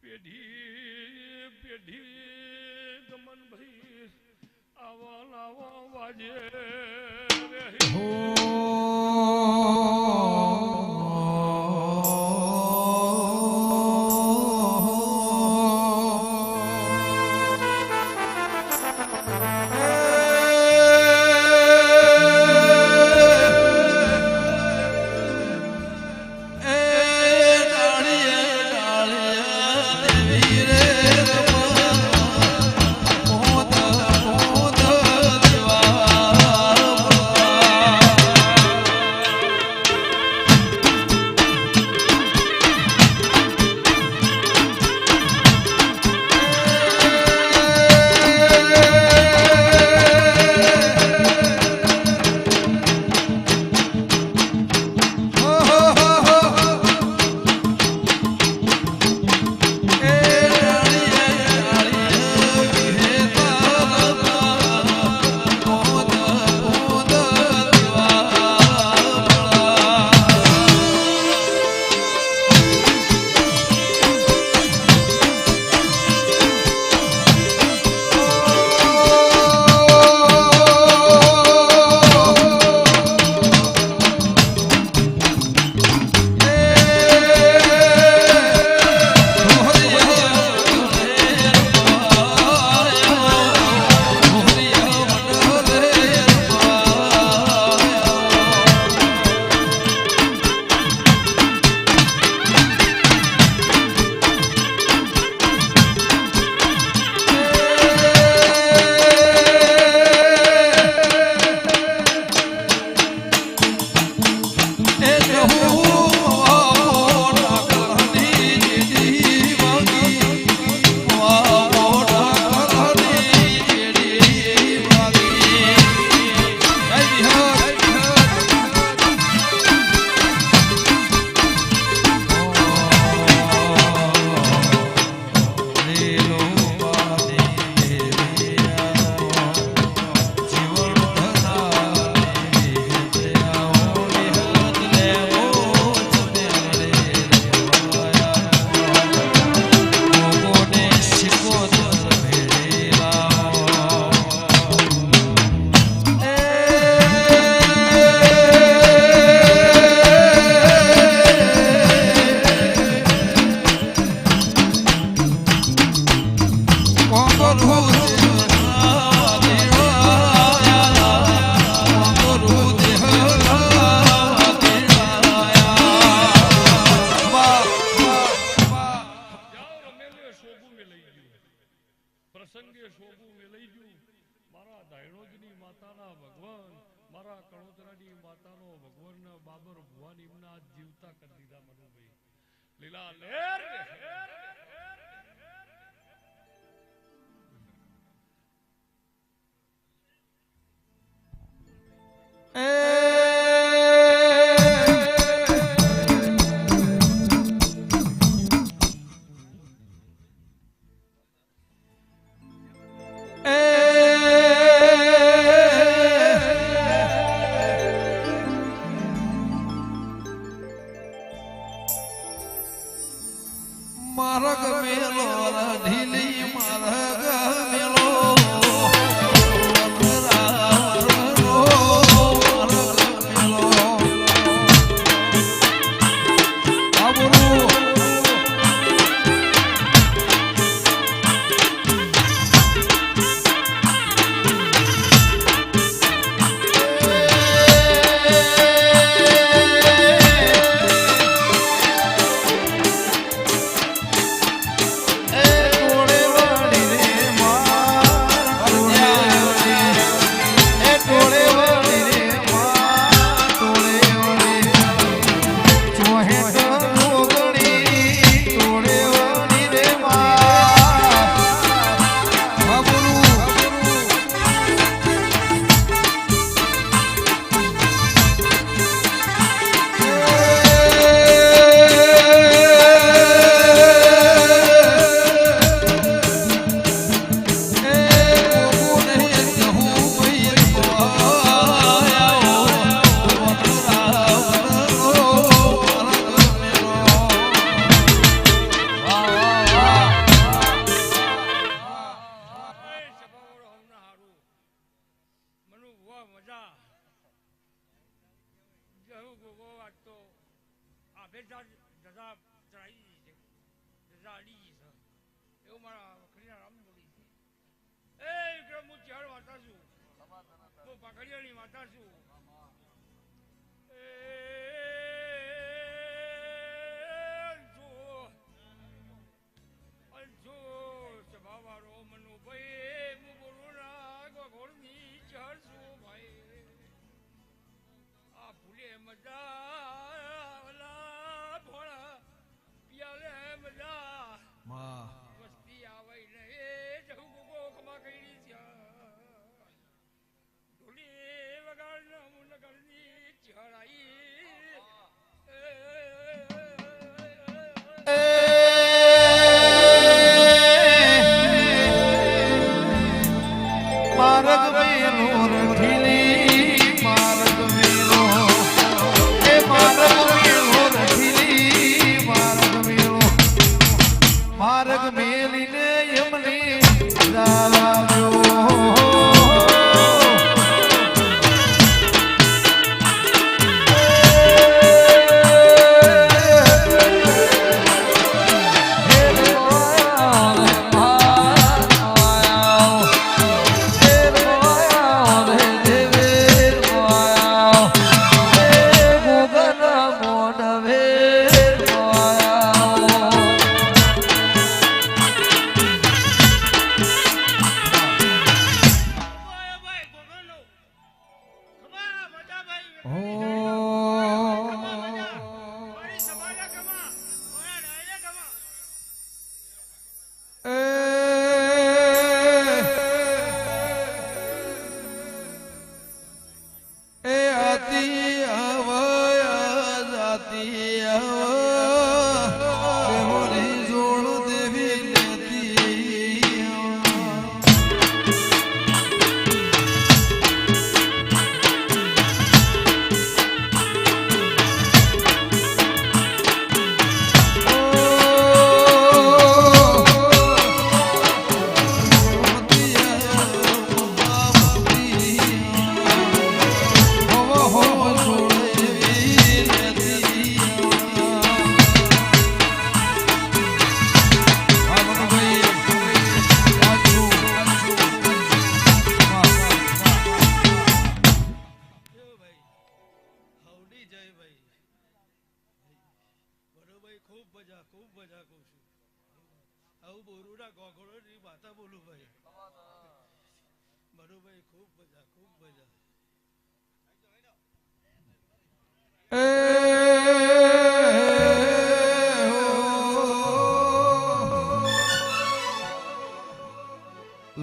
પેઢી પેઢી ગમન ભાઈ આવા લાવા વાજે પ્રસંગે શોભું વેલાઈ ગયું મારા દાયણોજની માતાના ભગવાન મારા કણોદરાની માતાનો ભગવાન બાબર ભુવાની એમના જીવતા કરી દીધા મનુભાઈ લીલા લેર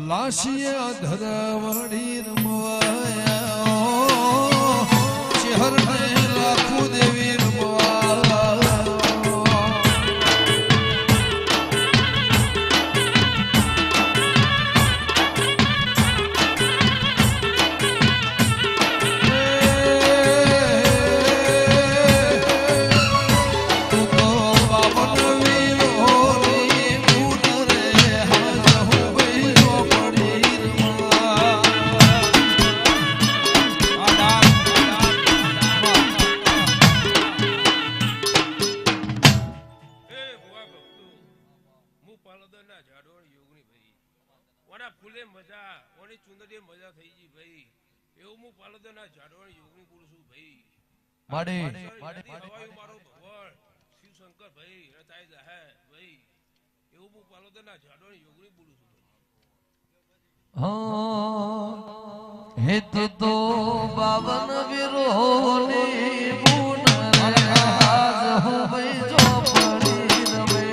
લાશિયા ધરાવડી રમવાયા ચહેરને લાખો દેવી રમવા ના ઝાડો યોગની ભાઈ ઓના ફૂલે મજા ઓની ચુંદડીએ મજા થઈ ગઈ ભાઈ એવું હું પાલોદના ઝાડો યોગની બોલું છું ભાઈ હવાયું મારો ભગવાન શિવ શંકર ભાઈ રચાઈ જાહે ભાઈ એવું હું પાલોદના ઝાડો યોગની બોલું છું હિત તો બાવન વિરોની બુન રે આજ હું ભાઈ જો પડી રમે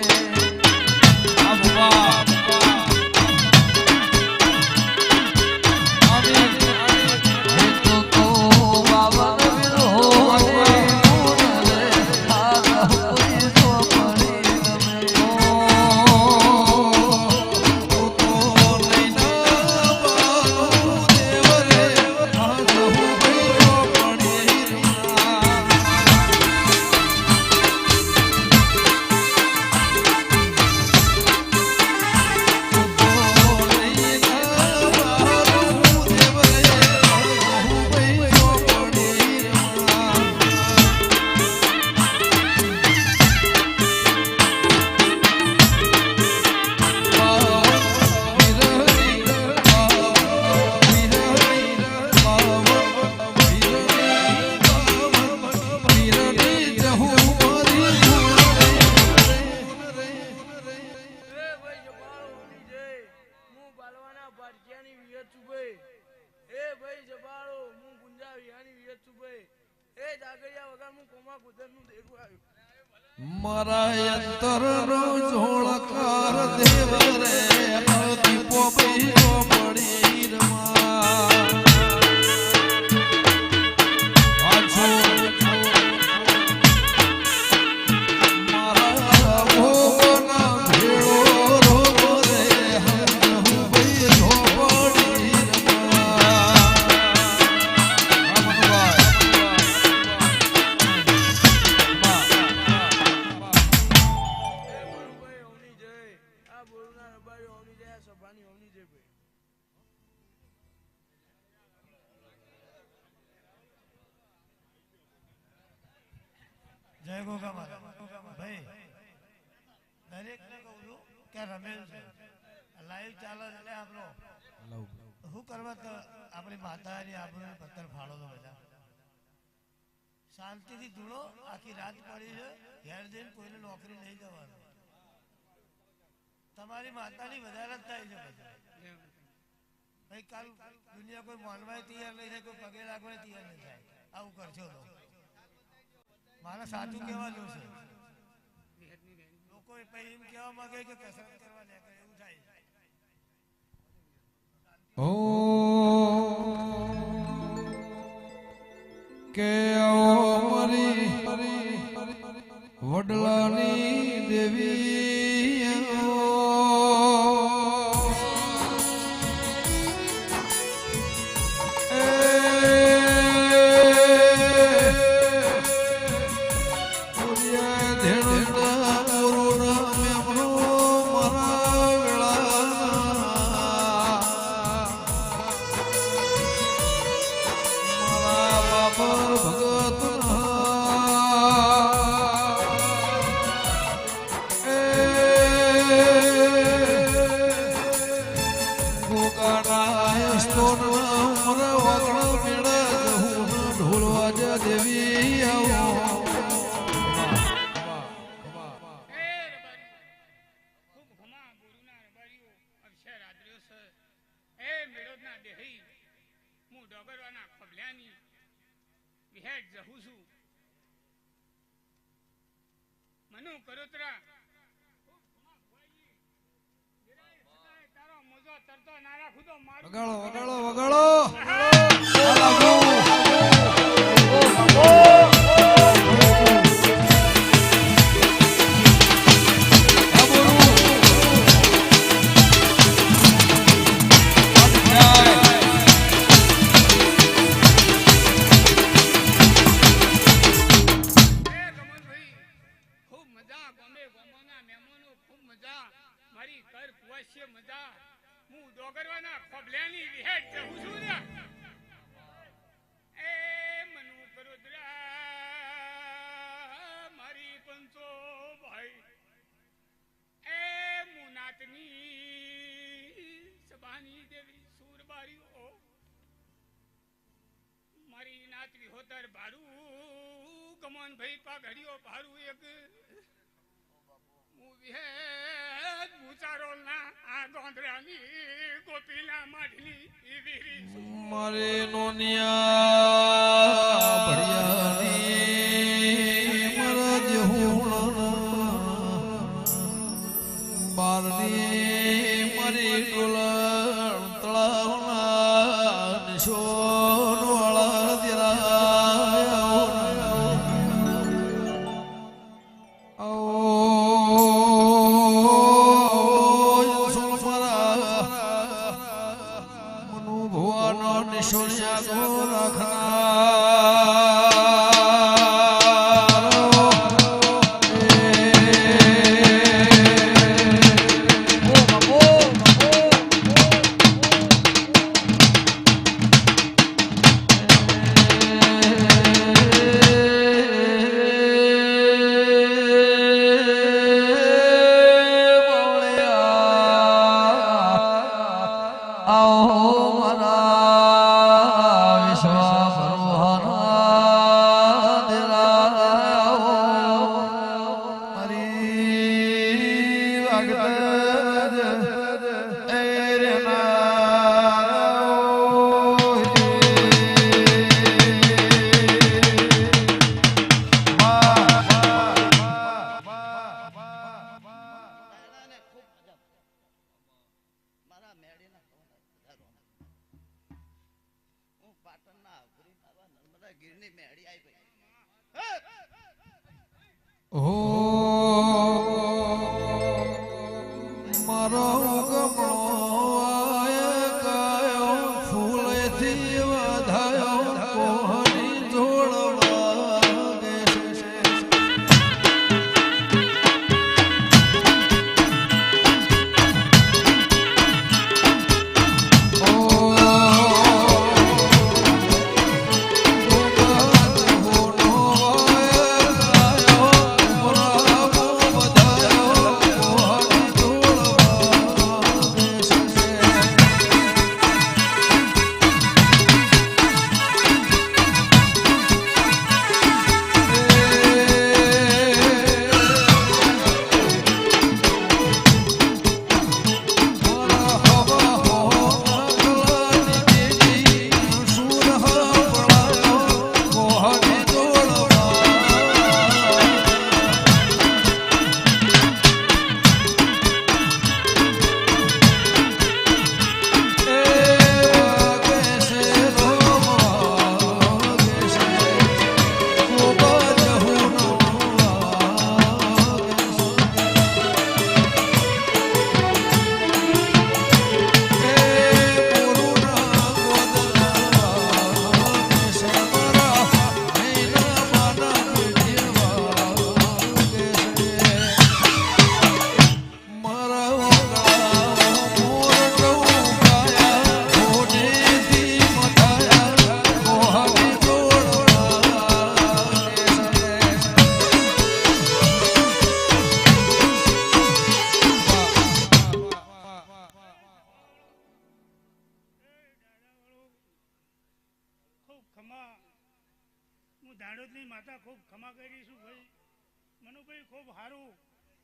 મારા અંતરનો જોળકાર દેવ રે દીપો બીજો પડી રમા મારા ભોગના ભેળો રોગો રે હું બીજો પડી જય ગોગા ભાઈ દરેકને કહું છું કે રમેલ છે લાઈવ ચાલે એટલે આપણો શું કરવા તો આપણી માતાની આપણે પથ્થર ફાળો તો બધા શાંતિથી ધૂળો આખી રાત પડી છે ઘેર જઈને કોઈને નોકરી નહીં જવાનું તમારી માતાની વધારે જ થાય છે બધા ભાઈ કાલ દુનિયા કોઈ માનવાય તૈયાર નહીં થાય કોઈ પગે લાગવાય તૈયાર નહીં થાય આવું કરશો તો મારા સાચું કહેવા જોશે લોકો એમ કહેવા માંગે કે કસરત કરવા નીકળે એવું થાય ઓ કે મારી વડલાની દેવી વગાડો વગાડો વગાડો નાથની સભાની દેવી સુરબારીઓ મારી નાથની હોતર ભાડું ગમન ભાઈ પાઘડીઓ ભાડું એક હું વિહેદ મુચારોલના આ ગોંધરાની ગોપીના માઢની વીરી મારે નોનિયા ભડિયાની મારા જેહુણ બારની મારી ડોલણ તળાવના નિશોન વાળા નિશોનિયા ગો મારો ગમણો કાયો ફૂલેથી વધાયો કોહની જોડવા ધાડોદની માતા ખૂબ ખમા કરી છું ભાઈ મનુભાઈ ખૂબ સારું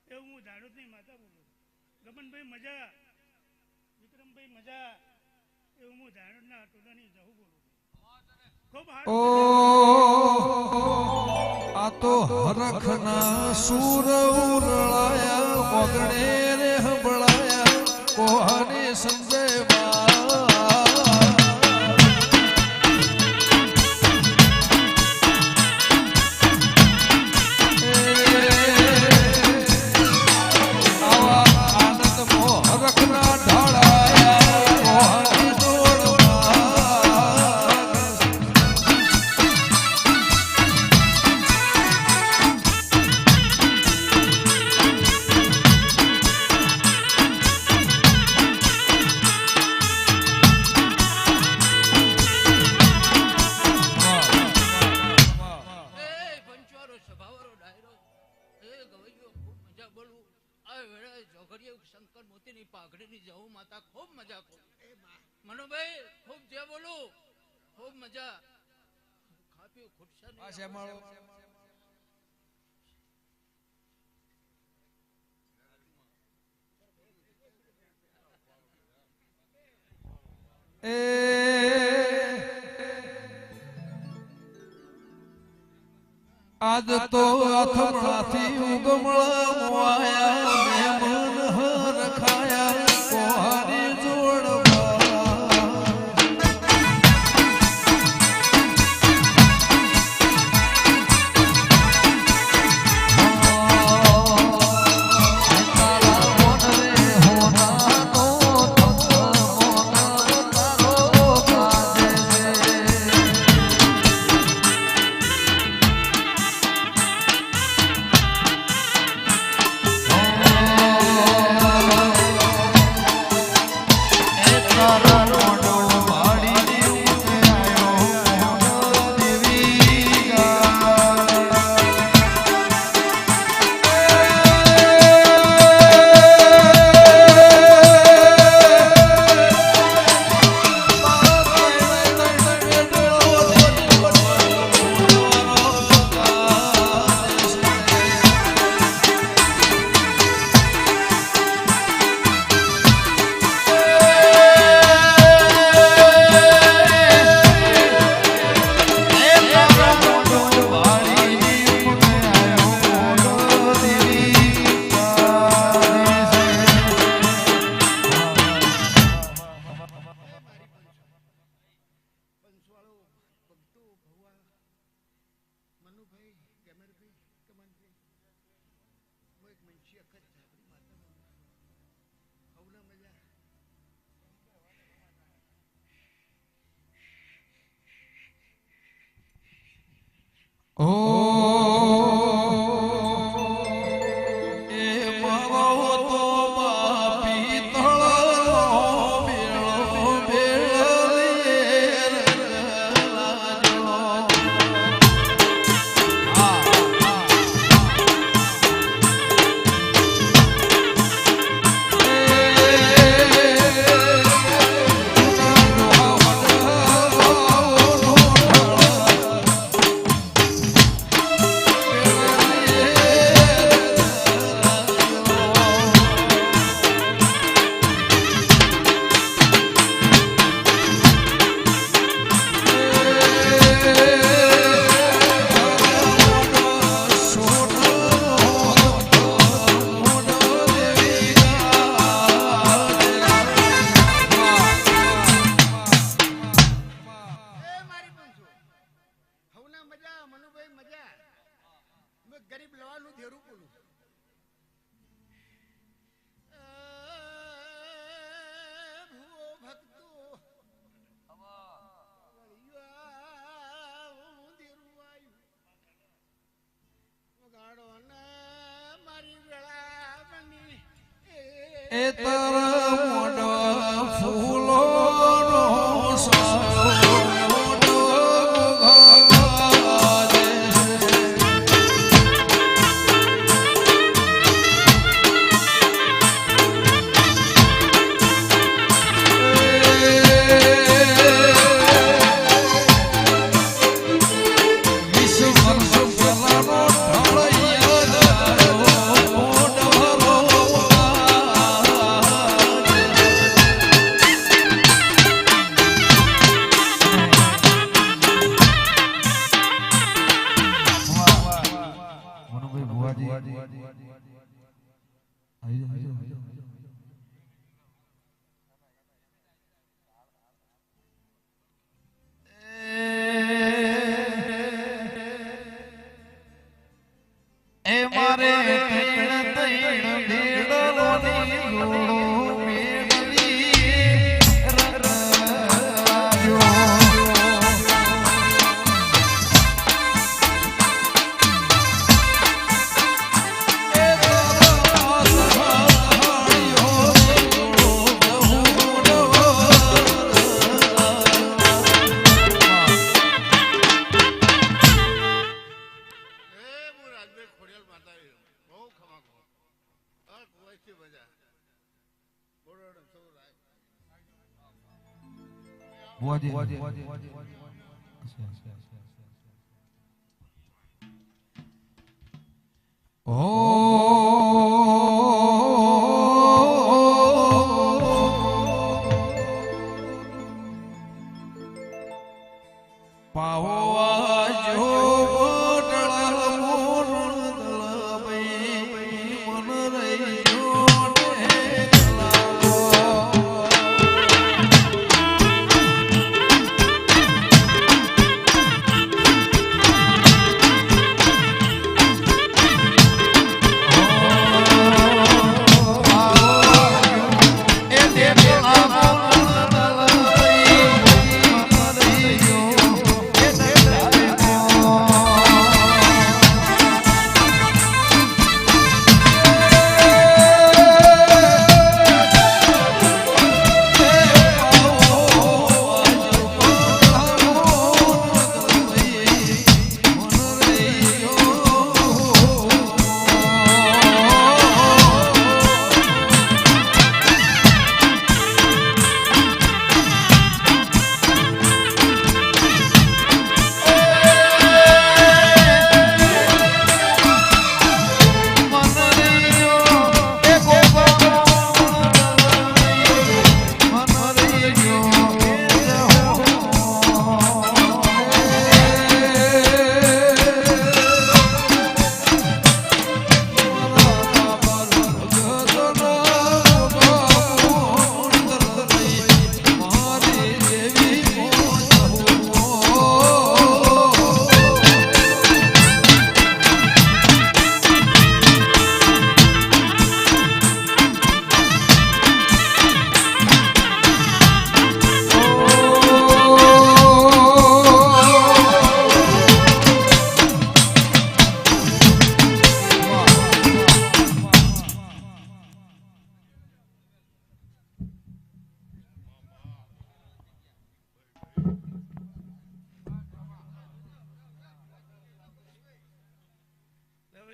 એવું હું ધાડોદની માતા બોલું ગમનભાઈ મજા વિક્રમભાઈ મજા એવું હું ધાડોદના ટોલાની જહુ બોલું ખૂબ સારું આ તો હરખના સૂર ઉરળાયા ઓગણે રે હંભળાયા કોહને સંજય વાઘડીની જવું માતા ખૂબ મજા કરું મનુભાઈ ખૂબ જે બોલું ખૂબ મજા ખાપ્યું ખુરશા આ શેમાળો એ આજ તો અથમણાથી ઉગમણા મોયા મહેમાન રખાયા કોહારી જોડવા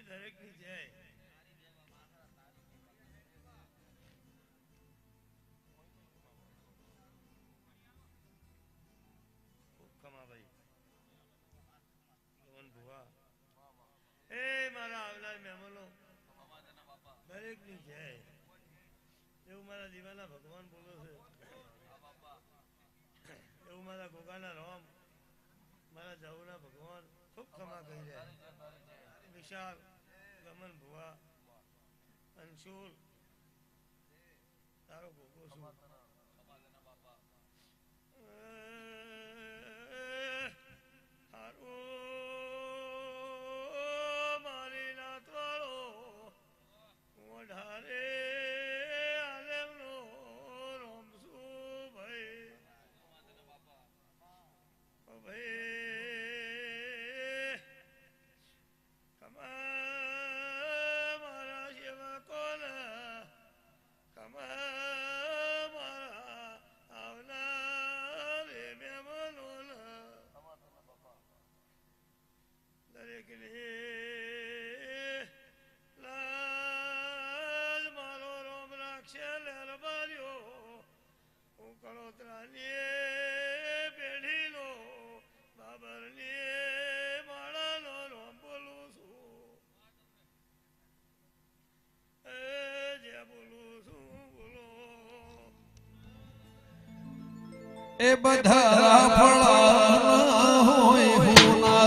દરેકની જય. ખૂબ ખમાભાઈ ગમન ભુવા એ મારા આવનાર મહેમાનો દરેકની જય. એવું મારા દીવાના ભગવાન બોલો છે, એવું મારા ગોગાના રામ, મારા જવુના ભગવાન ખૂબ ખમા કહી રહ્યા. વિશાલ, ગમન ભુવા, અંશુલ, તારો ગોગો છું. મારી નાતવાળો ઓઢારે આલેમનો રોમસું ભાઈ ભાઈ મારા સેવકોને મારા આવનાર મહેમાનોને દરેકને લાલ મારો રોમ રાખશે લહેરબાર્યો. હું કળોતરાની પેઢીનો બાબરની માળાનો રોમ બોલું છું. જે બોલું છું બોલો. એ બધા ફળા હોય હોના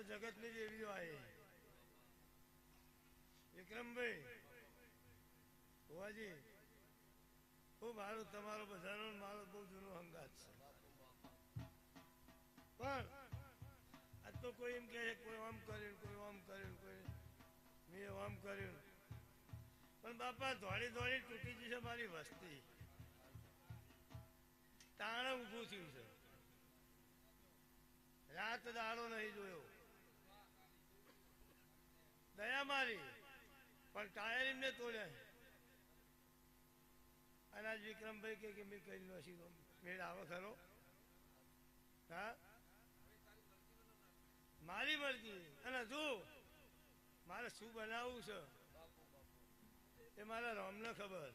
જગતની દેવીઓ આવી. વિક્રમભાઈ ભુવાજી ખૂબ સારું. તમારો બધાનો મારો બહુ જૂનો હંગાત છે, પણ આ કોઈ એમ કહે કોઈ આમ કર્યું કોઈ આમ કર્યું કોઈ મેં આમ કર્યું પણ બાપા દોડી દોડી તૂટી જશે મારી વસ્તી તાણે ઊભું થયું છે રાત દાડો નહીં જોયો દયા મારી પણ ટાયર એમને તોડ્યા અને આજ વિક્રમભાઈ કે મેં કઈ નથી મેળ આવે ખરો હા મારી મરજી અને જો મારે શું બનાવવું છે એ મારા રામને ખબર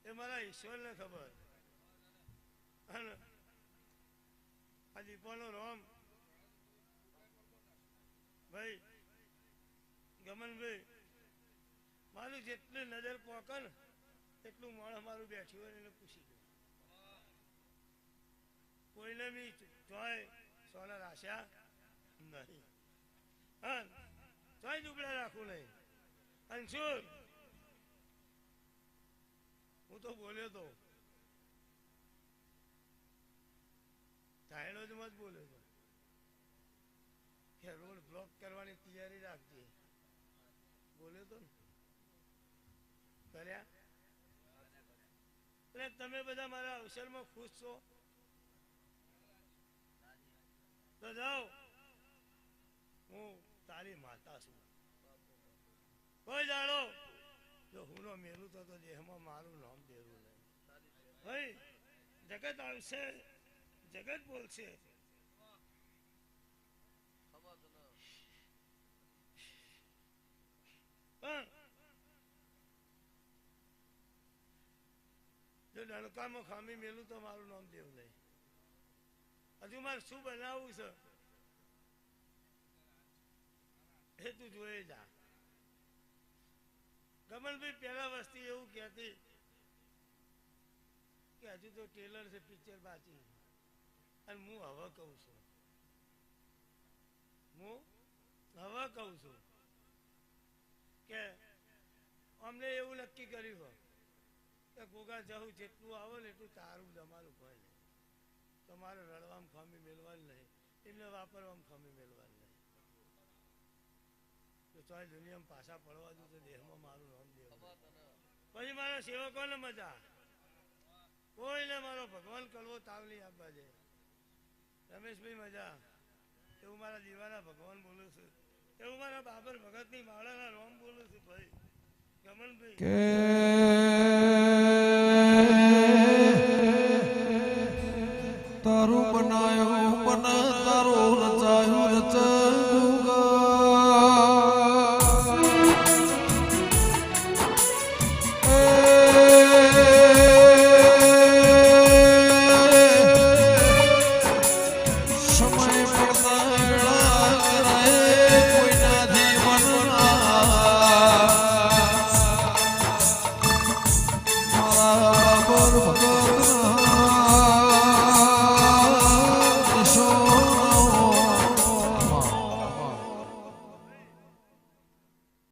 એ મારા ઈશ્વરને ખબર અને આ દીપાનો રામ ભાઈ ગમનભાઈ મારું જેટલી નજર પોકે ને એટલું માણસ મારું બેઠ્યું હોય એને પૂછી દઉં કોઈને બી ચોય સોના રાશ્યા નહીં હા ચોય દુબળા રાખવું નહીં અને શું હું તો બોલ્યો તો ધાયણો જ મત બોલ્યો તો કે રોડ બ્લોક કરવાની તૈયારી રાખજે બોલ્યો તો ને કર્યા એટલે તમે બધા મારા અવસરમાં ખુશ છો તો જાઓ હું તારી માતા છું કોઈ જાણો જો હું નો મેલું તો દેહમાં મારું નામ દેવું નહીં ભાઈ જગત આવશે જગત બોલશે પણ જો ડણકામાં ખામી મેલું તો મારું નામ દેવું નહીં હજુ મારે શું બનાવવું છે એ તું જોઈ જા ગમનભાઈ પેલા વસ્તી એવું કહેતી કે હજુ તો ટેલર છે પિક્ચર બાકી અને હું હવે કહું છું કે અમને એવું નક્કી કર્યું હોય કે ગોગા જવું જેટલું આવે ને એટલું તારું જ અમારું કોઈ નહીં તમારે રડવામાં ખામી મેળવાની નહીં એમને વાપરવામાં ખામી મેળવાની નહીં તો ચોય દુનિયામાં પાછા પડવા દઉં તો દેહમાં મારું નામ દેવું પછી મારા સેવકોને મજા કોઈને મારો ભગવાન કલવો તાવ નહીં આપવા દે રમેશભાઈ મજા એવું મારા દીવાના ભગવાન બોલું છું એવું મારા બાબર ભગતની માળાના રોમ બોલું છું ભાઈ ગમનભાઈ તારું બનાયો બન તારું રચાય